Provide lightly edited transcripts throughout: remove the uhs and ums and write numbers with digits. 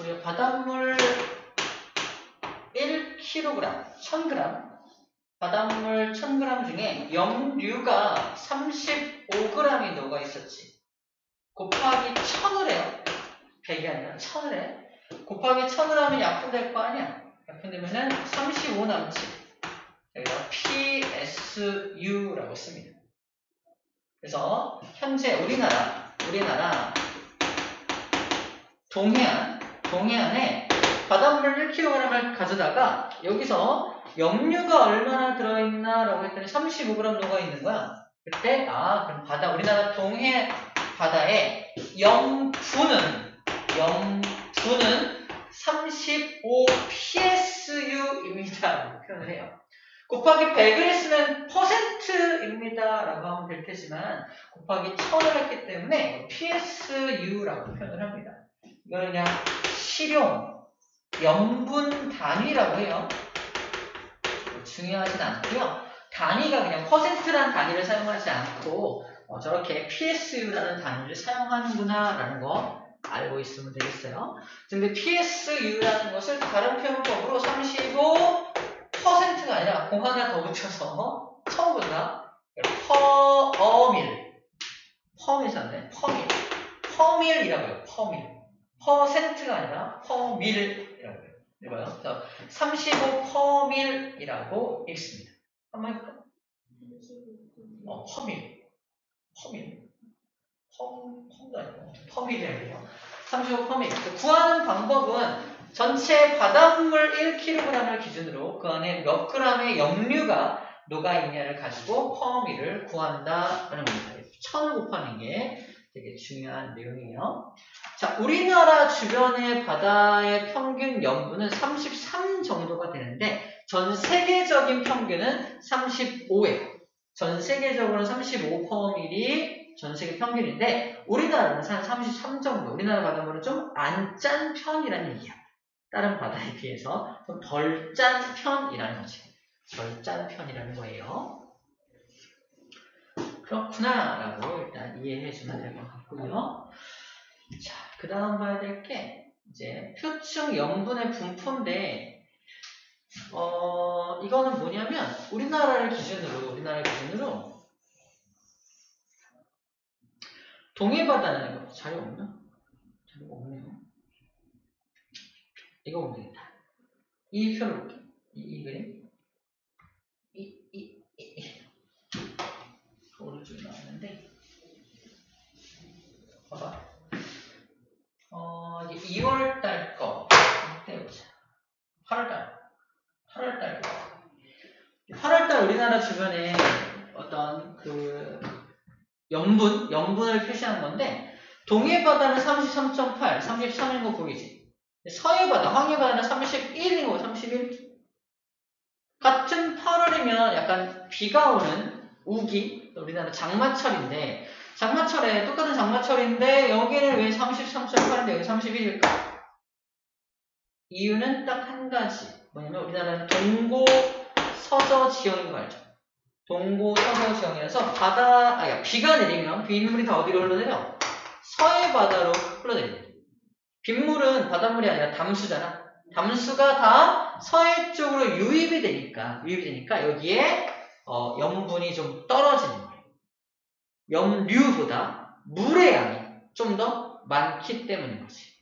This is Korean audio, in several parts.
우리가 바닷물 1kg, 1000g, 바닷물 1000g 중에 염류가 35g이 녹아 있었지. 곱하기 1000을 해요. 100이 아니라 1000을 해. 곱하기 1000을 하면 약분될 거 아니야. 약분되면은 35 남지. 여기다 PSU라고 씁니다. 그래서 현재 우리나라 동해안에 바닷물 1kg을 가져다가 여기서 염류가 얼마나 들어있나라고 했더니 35g 녹아있는 거야. 그때 그럼 우리나라 동해 바다의 염분은 35 PSU입니다. 표현을 해요. 곱하기 100을 했으면 %입니다. 라고 하면 될 테지만 곱하기 1000을 했기 때문에 PSU라고 표현을 합니다. 이거는 그냥 실용, 염분 단위라고 해요. 중요하진 않고요. 단위가 그냥 %란 단위를 사용하지 않고 저렇게 PSU라는 단위를 사용하는구나 라는 거 알고 있으면 되겠어요. 근데 PSU라는 것을 다른 표현법으로 35%가 아니라 공 하나 더 붙여서 처음 본다. 퍼밀이라고 해요. 퍼센트가 아니라 퍼밀이라고 해요. 이거요. 35%이라고 읽습니다. 한번 해볼까? 펌도 아니고 퍼밀이라고 35%. 구하는 방법은 전체 바닷물 1kg을 기준으로 그 안에 몇 g의 염류가 녹아있냐를 가지고 퍼밀을 구한다라는 겁니다. 1000을 곱하는 게 되게 중요한 내용이에요. 자, 우리나라 주변의 바다의 평균 염분은 33 정도가 되는데 전 세계적인 평균은 35예요. 전 세계적으로는 35%이 전 세계 평균인데 우리나라는 한 33 정도. 우리나라 바닷물은 좀 안 짠 편이라는 얘기야. 다른 바다에 비해서 좀 덜 짠 편이라는 거지. 덜 짠 편이라는 거예요. 그렇구나 라고 일단 이해해주면 될 것 같고요. 자, 그 다음 봐야 될 게 이제 표층 염분의 분포인데 이거는 뭐냐면 우리나라 기준으로 동해바다는 이거 자료 없나? 자료가 없네요. 이거 보면 되겠다. 이 표를 볼게요. 이 그림. 오른쪽에 나왔는데 봐봐. 이게 2월달 거 떼보자. 8월달 거. 8월달 우리나라 주변에 어떤 그 염분을 표시한 건데 동해바다는 33.8, 33인 거 보이지? 서해바다, 황해바다는 31인 거, 31. 같은 8월이면 약간 비가 오는 우기, 우리나라 장마철인데 똑같은 장마철인데 여기는 왜 33.8인데 여기 31일까? 이유는 딱 한 가지. 뭐냐면 우리나라는 동고 서저 지형인 거 알죠? 동고 서저 지형이라서 비가 내리면 빗물이 다 어디로 흘러내려? 서해 바다로 흘러내립니다. 빗물은 바닷물이 아니라 담수잖아. 담수가 다 서해 쪽으로 유입이 되니까 여기에 염분이 좀 떨어지는 거예요. 염류보다 물의 양이 좀 더 많기 때문인 거지.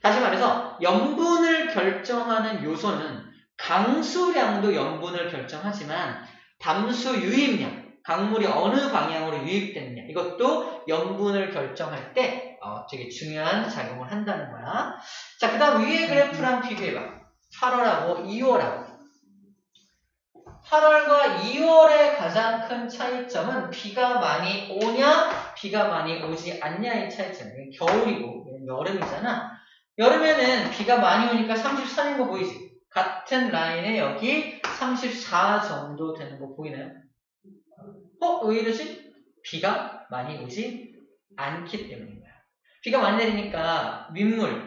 다시 말해서 염분을 결정하는 요소는 강수량도 염분을 결정하지만 담수 유입량, 강물이 어느 방향으로 유입되느냐 이것도 염분을 결정할 때 되게 중요한 작용을 한다는 거야. 자, 그 다음 위에 그래프랑 비교해봐. 8월하고 2월하고 8월과 2월의 가장 큰 차이점은 비가 많이 오냐 비가 많이 오지 않냐의 차이점이에요. 겨울이고 여름이잖아. 여름에는 비가 많이 오니까 33인 거 보이지? 같은 라인에 여기 34 정도 되는 거 보이나요? 왜 이러지? 비가 많이 오지 않기 때문인 거야. 비가 많이 내리니까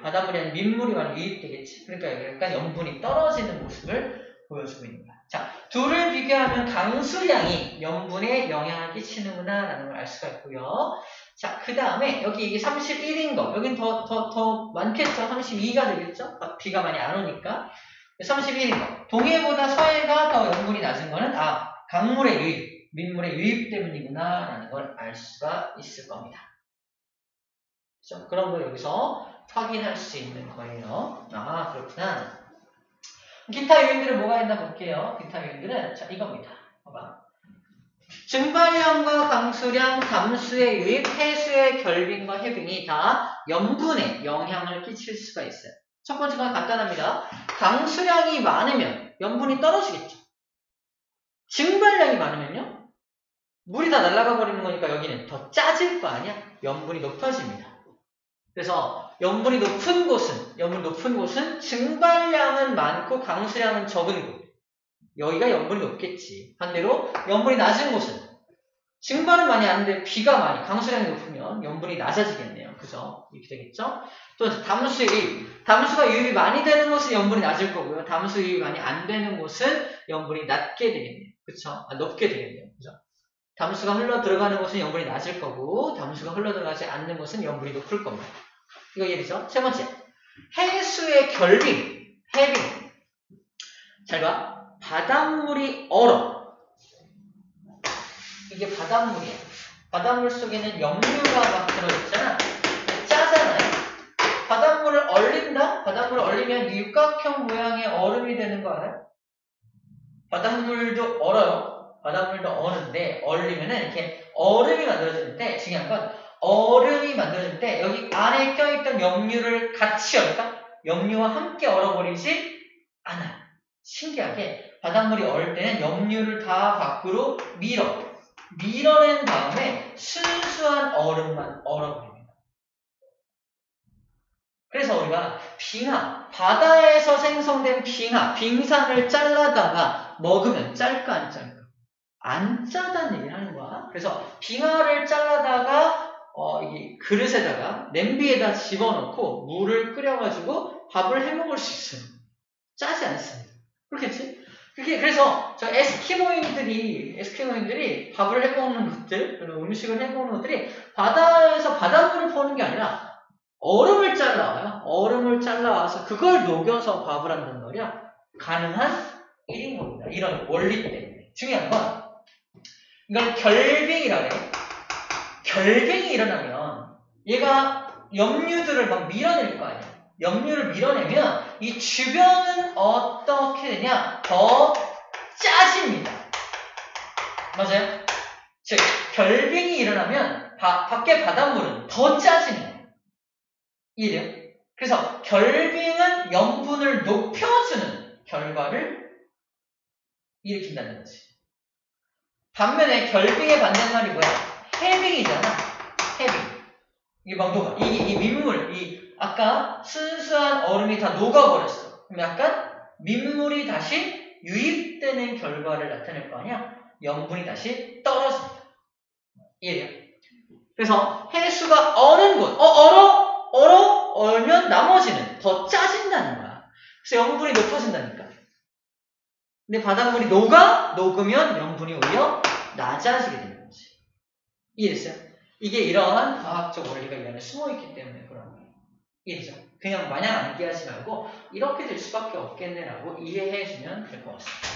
바닷물이 아닌 민물이 많이 유입되겠지. 그러니까 약간 염분이 떨어지는 모습을 보여주고 있는 거야. 자, 둘을 비교하면 강수량이 염분에 영향을 끼치는구나 라는 걸 알 수가 있고요. 자, 그 다음에 여기 이게 31인 거. 여긴 더 많겠죠? 32가 되겠죠? 비가 많이 안 오니까. 31인 거. 동해보다 서해가 더 염분이 낮은 거는, 강물의 유입, 민물의 유입 때문이구나, 라는 걸 알 수가 있을 겁니다. 그렇죠? 그런 거 여기서 확인할 수 있는 거예요. 그렇구나. 기타 요인들은 뭐가 있나 볼게요. 기타 요인들은, 자, 이겁니다. 봐봐. 증발량과 강수량, 담수의 유입, 해수의 결빙과 해빙이 다 염분에 영향을 끼칠 수가 있어요. 첫 번째 건 간단합니다. 강수량이 많으면 염분이 떨어지겠죠. 증발량이 많으면요, 물이 다 날아가 버리는 거니까 여기는 더 짜질 거 아니야? 염분이 높아집니다. 그래서 염분이 높은 곳은 증발량은 많고 강수량은 적은 곳. 여기가 염분이 높겠지. 반대로 염분이 낮은 곳은 증발은 많이 하는데 비가 많이, 강수량이 높으면 염분이 낮아지겠네요. 그죠? 이렇게 되겠죠? 또 담수의 유입. 담수가 유입이 많이 되는 곳은 염분이 낮을 거고요. 담수 유입이 많이 안 되는 곳은 염분이 낮게 되겠네요. 그쵸? 높게 되겠네요. 그죠? 담수가 흘러 들어가는 곳은 염분이 낮을 거고, 담수가 흘러 들어가지 않는 곳은 염분이 높을 겁니다. 이거 예리죠? 세 번째. 해수의 결빙, 해빙. 잘 봐. 바닷물이 얼어. 이게 바닷물이에요. 바닷물 속에는 염류가 막 들어있잖아. 짜잖아요. 바닷물을 얼린다? 바닷물을 얼리면 육각형 모양의 얼음이 되는 거 알아요? 바닷물도 얼어요. 바닷물도 얼는데, 얼리면은 이렇게 얼음이 만들어지는데, 중요한 건 얼음이 만들어질 때 여기 안에 껴있던 염류를 같이 얼까? 염류와 함께 얼어버리지 않아요. 신기하게 바닷물이 얼을 때는 염류를 다 밖으로 밀어낸 다음에 순수한 얼음만 얼어버립니다. 그래서 우리가 빙하, 바다에서 생성된 빙산을 잘라다가 먹으면 짤까 안 짤까? 안 짜다는 얘기를 하는 거야. 그래서 빙하를 잘라다가 이 그릇에다가 냄비에다 집어넣고 물을 끓여가지고 밥을 해먹을 수 있어요. 짜지 않습니다. 그렇겠지? 그래서 저 에스키모인들이 밥을 해먹는 것들, 음식을 해먹는 것들이 바다에서 바닷물을 퍼는 게 아니라 얼음을 잘라와요. 얼음을 잘라와서 그걸 녹여서 밥을 한단 말이야. 가능한 일인 겁니다. 이런 원리 때문에. 중요한 건 이걸 결빙이라고 해요. 결빙이 일어나면 얘가 염류들을 막 밀어낼 거 아니야. 염류를 밀어내면 이 주변은 어떻게 되냐? 더 짜집니다. 맞아요? 즉 결빙이 일어나면 밖에 바닷물은 더 짜지는 거예요. 이해돼요? 그래서 결빙은 염분을 높여주는 결과를 일으킨다는 거지. 반면에 결빙의 반대말이 뭐야? 해빙이잖아. 해빙. 이게 막 녹아. 이 민물, 아까 순수한 얼음이 다 녹아버렸어. 그럼 약간 민물이 다시 유입되는 결과를 나타낼 거 아니야? 염분이 다시 떨어집니다. 이해돼요? 그래서 해수가 어는 곳, 얼면 나머지는 더 짜진다는 거야. 그래서 염분이 높아진다니까. 근데 바닷물이 녹으면 염분이 오히려 낮아지게 되는 거지. 이해됐어요? 이게 이러한 과학적 원리가 이 안에 숨어있기 때문에 그런 거예요. 이해되죠? 그냥 마냥 암기하지 말고 이렇게 될 수밖에 없겠네라고 이해해주면 될 것 같습니다.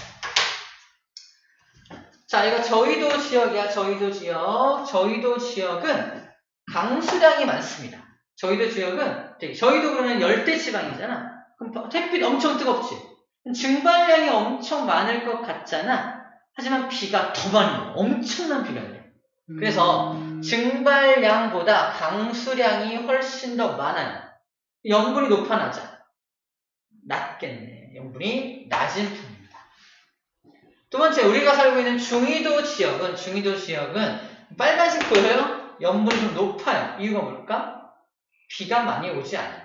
자, 이거 저희도 지역이야. 저희도 지역은 강수량이 많습니다. 저희도 그러면 열대 지방이잖아. 그럼 햇빛 엄청 뜨겁지? 증발량이 엄청 많을 것 같잖아. 하지만 비가 더 많이 와요. 엄청난 비가 와요. 그래서 증발량보다 강수량이 훨씬 더 많아요. 염분이 높아 낮아? 낮겠네. 염분이 낮은 편입니다. 두 번째, 우리가 살고 있는 중위도 지역은 빨간색 보여요? 염분이 좀 높아요. 이유가 뭘까? 비가 많이 오지 않아요.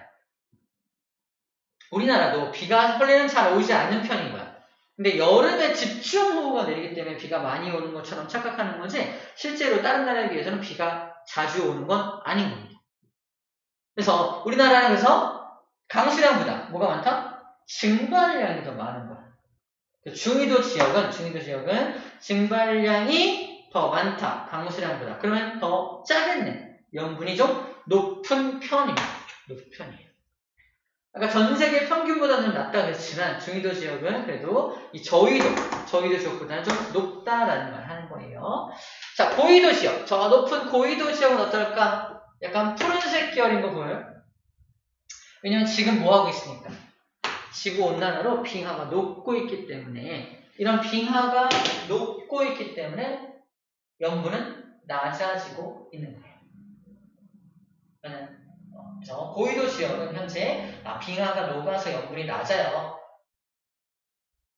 우리나라도 비가 원래는 잘 오지 않는 편인 거야. 근데 여름에 집중호우가 내리기 때문에 비가 많이 오는 것처럼 착각하는 거지, 실제로 다른 나라에 비해서는 비가 자주 오는 건 아닌 겁니다. 그래서 우리나라는 그래서 강수량보다 뭐가 많다? 증발량이 더 많은 거야. 중위도 지역은 증발량이 더 많다. 강수량보다. 그러면 더 짜겠네. 염분이 좀 높은 편입니다. 높은 편이에요. 아까 전 세계 평균보다는 좀 낮다 그랬지만 중위도 지역은 그래도 이 저위도 지역보다는 좀 높다라는 말 하는 거예요. 자, 고위도 지역. 저 높은 고위도 지역은 어떨까? 약간 푸른색 계열인 거 보여요? 왜냐면 지금 뭐 하고 있으니까? 지구온난화로 빙하가 녹고 있기 때문에 이런 빙하가 녹고 있기 때문에 염분은 낮아지고 있는 거예요. 저 고위도 지역은 현재 빙하가 녹아서 염분이 낮아요.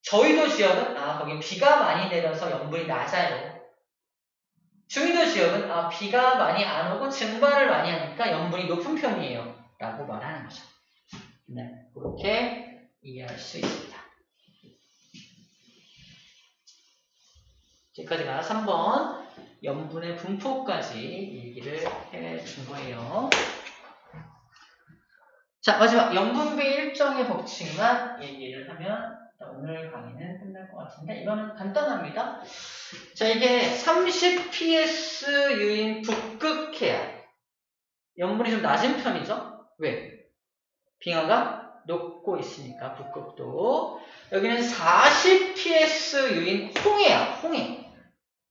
저위도 지역은 거긴 비가 많이 내려서 염분이 낮아요. 중위도 지역은 비가 많이 안 오고 증발을 많이 하니까 염분이 높은 편이에요. 라고 말하는 거죠. 네, 그렇게 이해할 수 있습니다. 여기까지가 3번 염분의 분포까지 얘기를 해준 거예요. 자, 마지막 염분비 일정의 법칙만 얘기를 하면 오늘 강의는 끝날 것 같은데 이거는 간단합니다. 자, 이게 30ps유인 북극해야 염분이 좀 낮은 편이죠? 왜? 빙하가 녹고 있으니까 북극도. 여기는 40ps유인 홍해야.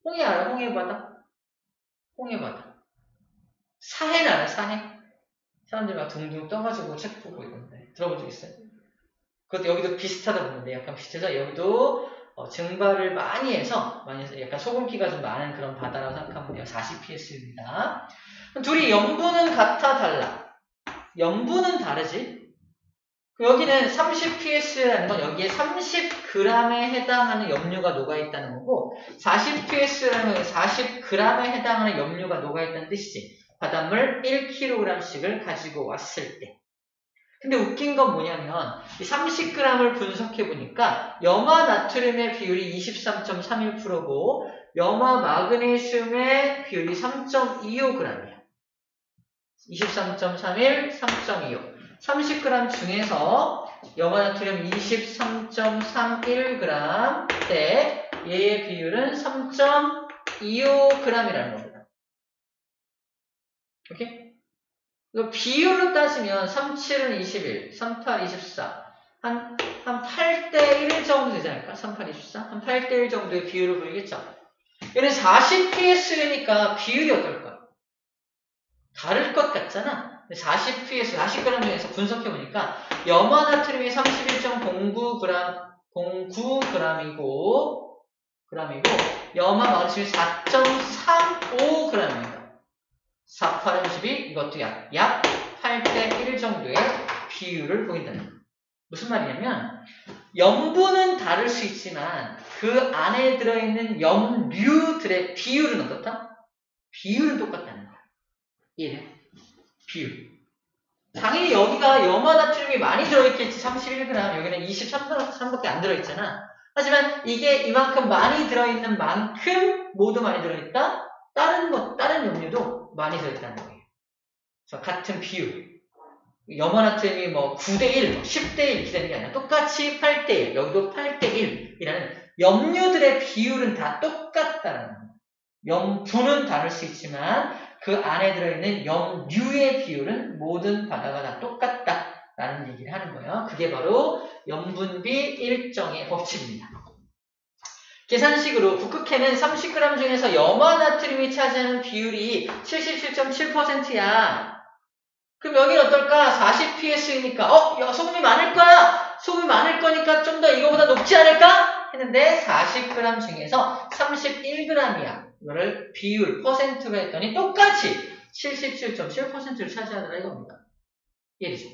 홍해 알아요? 홍해바다? 홍해바다. 사해는 알아요? 사해? 사람들이 막 둥둥 떠가지고 책 보고 있는데 들어본 적 있어요? 그것도 여기도 비슷하다 보는데 약간 비슷해서 여기도 증발을 많이 해서 약간 소금기가 좀 많은 그런 바다라고 생각하면 돼요. 40ps입니다. 둘이 염분은 같아 달라? 염분은 다르지? 여기는 30ps라는 건 여기에 30g에 해당하는 염류가 녹아있다는 거고 40ps라는 건 40g에 해당하는 염류가 녹아있다는 뜻이지. 바닷물 1kg씩을 가지고 왔을 때. 근데 웃긴 건 뭐냐면 이 30g을 분석해보니까 염화 나트륨의 비율이 23.31%고 염화 마그네슘의 비율이 3.25g이야. 23.31, 3.25. 30g 중에서 염화 나트륨 23.31g 때 얘의 비율은 3.25g이라는 겁니다. 오케이? 이거 비율로 따지면 37은 21, 38, 24 한 8대1 정도 되지 않을까? 38, 24? 한 8대1 정도의 비율을 보이겠죠? 얘는 40ps니까 비율이 어떨까? 다를 것 같잖아? 40ps, 40g 중에서 분석해보니까 염화 나트륨이 31.09g이고 염화 마그네슘이 4.35g입니다. 4, 8, 12 이것도 약 8대1 정도의 비율을 보인다는 거예요. 무슨 말이냐면 염분은 다를 수 있지만 그 안에 들어있는 염류들의 비율은 어떻다? 비율은 똑같다는 거예요. 이해해? 비율. 당연히 여기가 염화 나트륨이 많이 들어있겠지. 31g. 여기는 23밖에 안 들어있잖아. 하지만 이게 이만큼 많이 들어있는 만큼 모두 많이 들어있다? 다른 염류도 많이 들어있다는 거예요. 그래서 같은 비율. 염화 나트륨이 뭐 9대1, 10대1 이렇게 되는 게 아니라 똑같이 8대1. 여기도 8대1이라는 염류들의 비율은 다 똑같다는 거예요. 염분은 다를 수 있지만 그 안에 들어있는 염류의 비율은 모든 바다가 다 똑같다라는 얘기를 하는 거예요. 그게 바로 염분비 일정의 법칙입니다. 계산식으로 북극해는 30g 중에서 염화 나트륨이 차지하는 비율이 77.7%야. 그럼 여기는 어떨까? 40ps이니까 야, 소금이 많을 거야. 소금이 많을 거니까 좀 더 이거보다 높지 않을까? 했는데 40g 중에서 31g이야. 이거를 비율, 퍼센트가 했더니 똑같이 77.7%를 차지하더라 이겁니다. 이해되죠?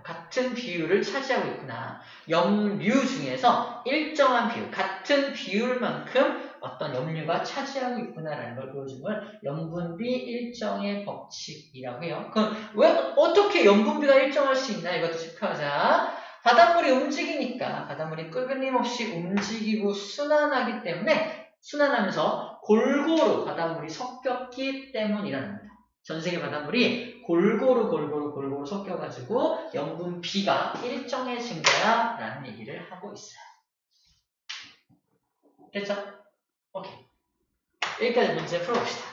같은 비율을 차지하고 있구나. 염류 중에서 일정한 비율, 같은 비율만큼 어떤 염류가 차지하고 있구나라는 걸 보여주는 걸 염분비 일정의 법칙이라고 해요. 그럼 왜 어떻게 염분비가 일정할 수 있나 이것도 체크하자. 바닷물이 움직이니까 바닷물이 끊임없이 움직이고 순환하기 때문에 순환하면서 골고루 바닷물이 섞였기 때문이라는 겁니다. 전 세계 바닷물이 골고루 섞여가지고 염분비가 일정해진 거야 라는 얘기를 하고 있어요. 됐죠? 오케이. 여기까지 문제 풀어봅시다.